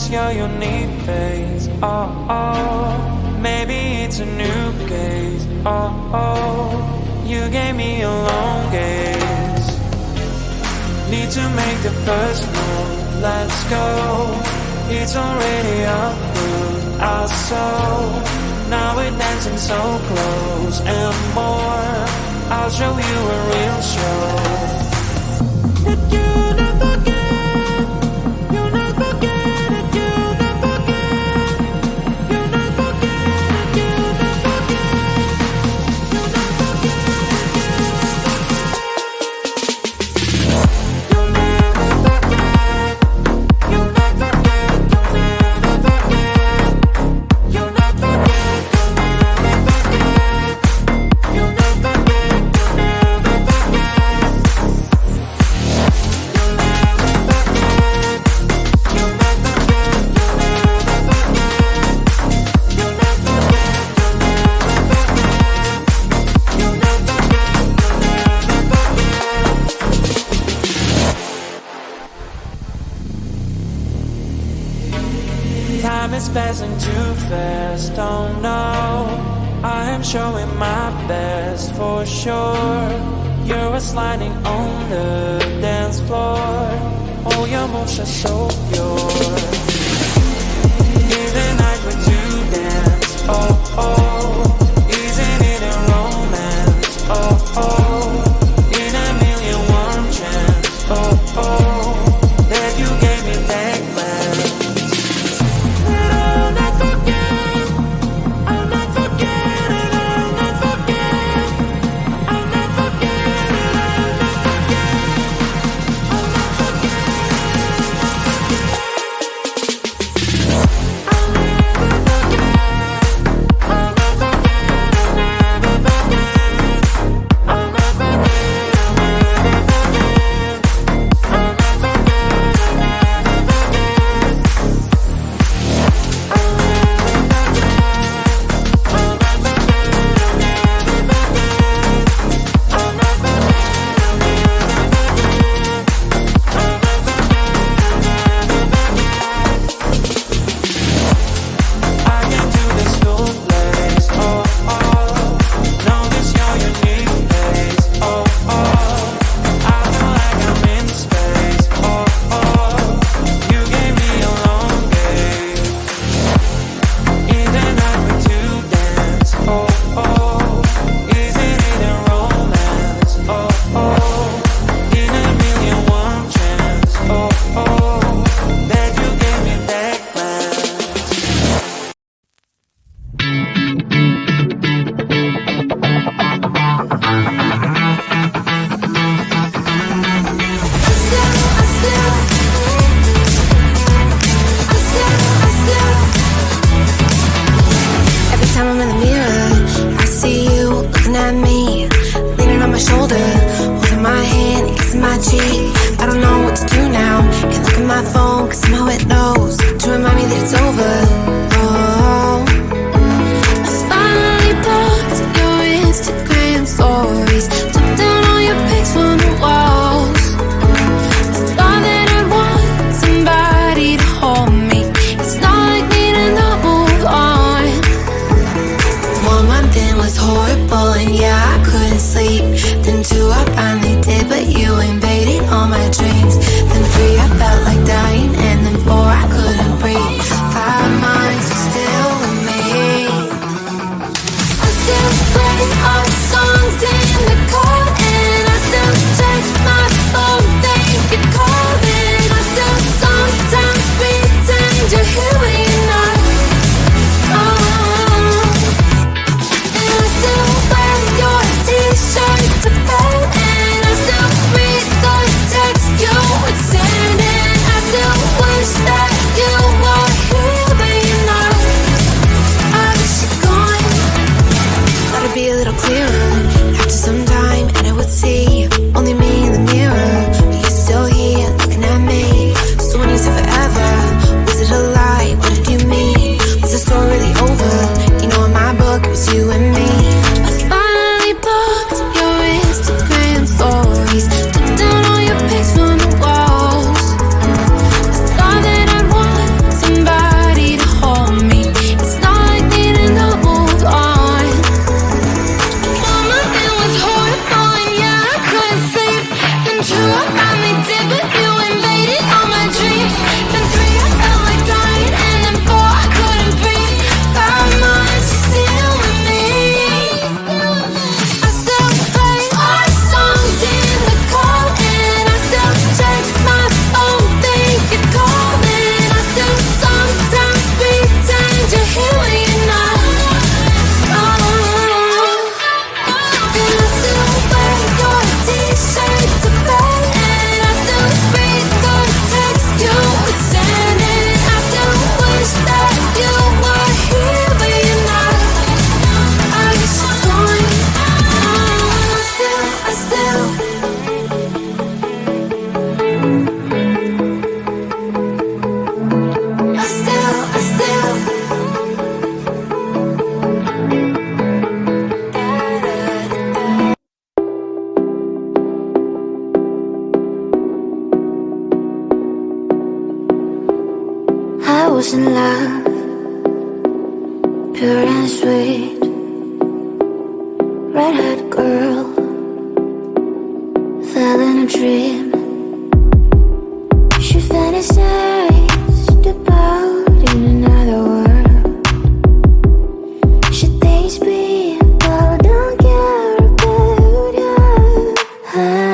Notice your unique face. Oh, oh, maybe it's a new gaze. Oh, oh, you gave me a long gaze. Need to make the first move. Let's go. It's already approved. Our soul. Now we're dancing so close and more. I'll show you a real show. That you never get, you never get it, you never get, you never get it, you never get, you never passing too fast, oh no, I am showing my best for sure. You're sliding on the dance floor. Oh, your moves are so pure. Even night when to dance, oh, oh, isn't it a romance, oh, oh, in a million warm chance, oh, oh, that you gave me that glance. To bed and love, pure and sweet, red hot girl, fell in a dream. She fantasized about in another world. She thinks people don't care about her.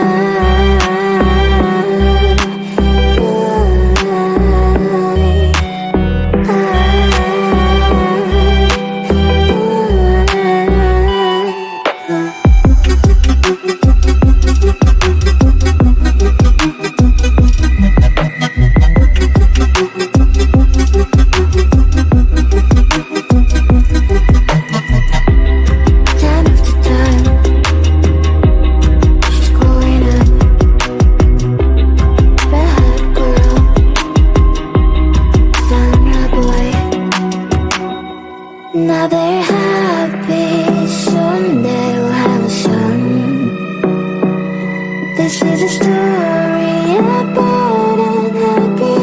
Now they're happy, soon they'll have a son. This is a story about an happy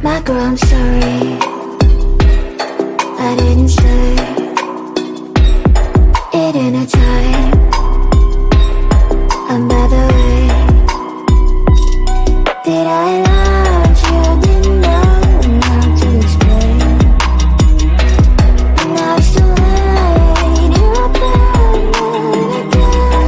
My girl, I'm sorry, I didn't say it in a time. And by the way, did I lie? You didn't know how to explain. Now it's too late, you're back again.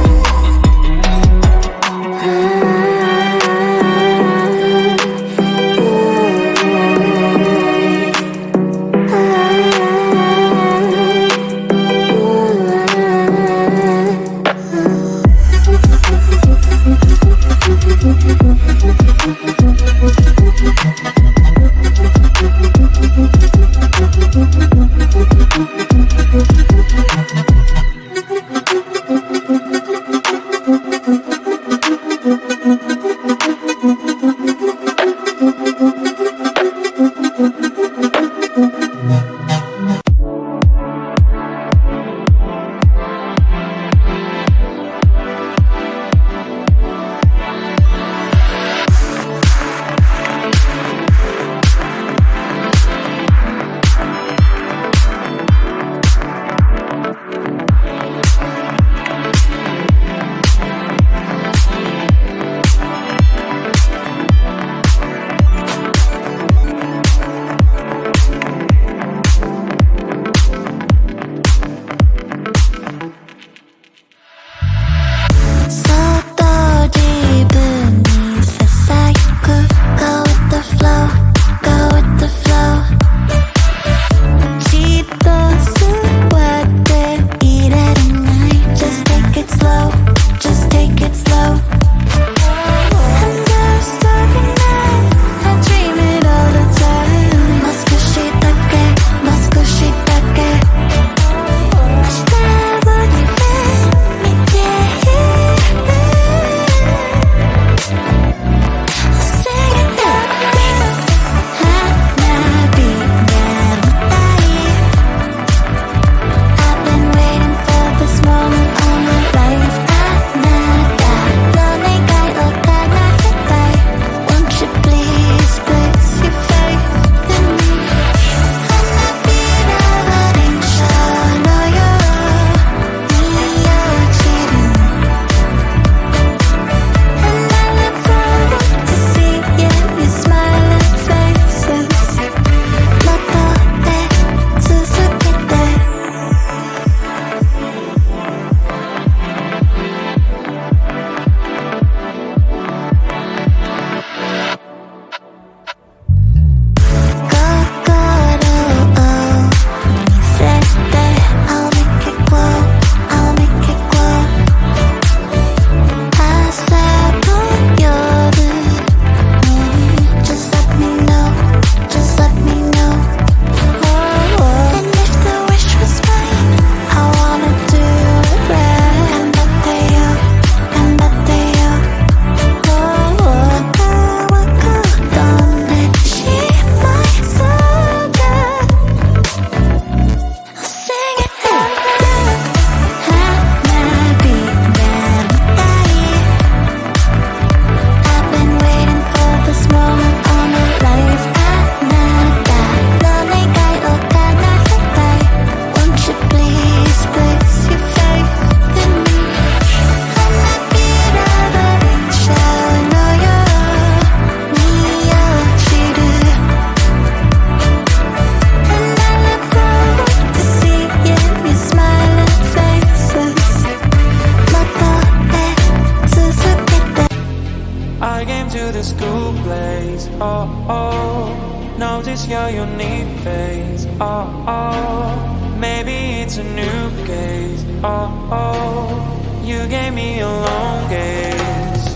oh, oh. Notice your unique face, oh, oh. Maybe it's a new gaze, oh, oh. You gave me a long gaze.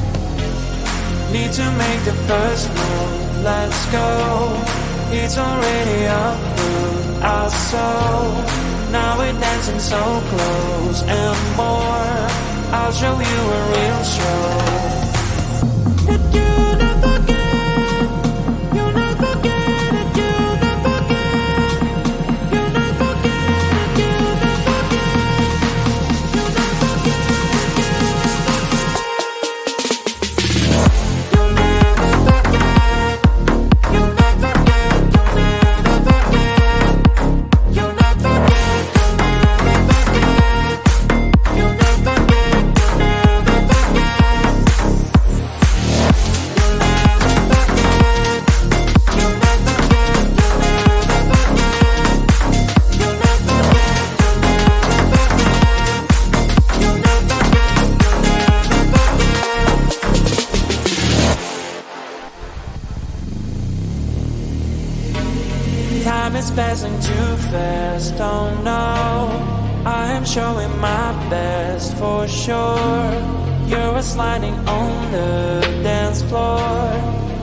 Need to make the first move, let's go. It's already up, our soul. Now we're dancing so close and more. I'll show you a real show. That you never get, you never get it, you never get, you never get it, you never get, you never get it, you never get, you never get, you never get, you never get, you never get. Time is passing too fast, oh no. I am showing my best for sure. You're sliding on the dance floor.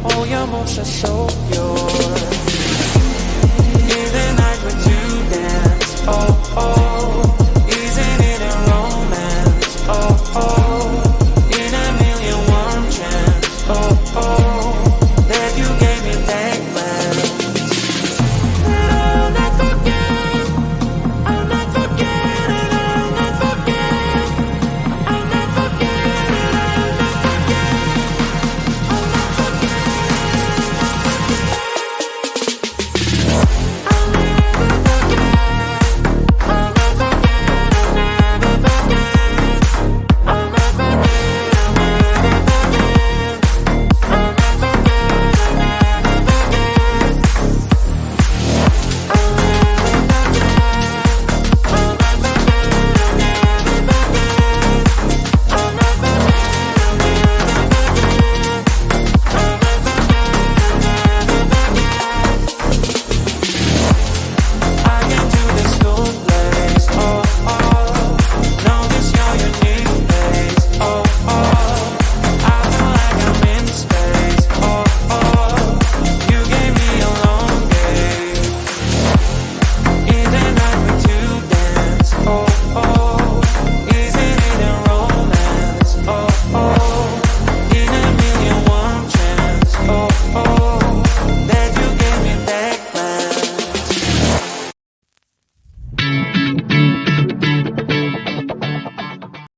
All your moves are so pure. In the night we're to dance, oh oh.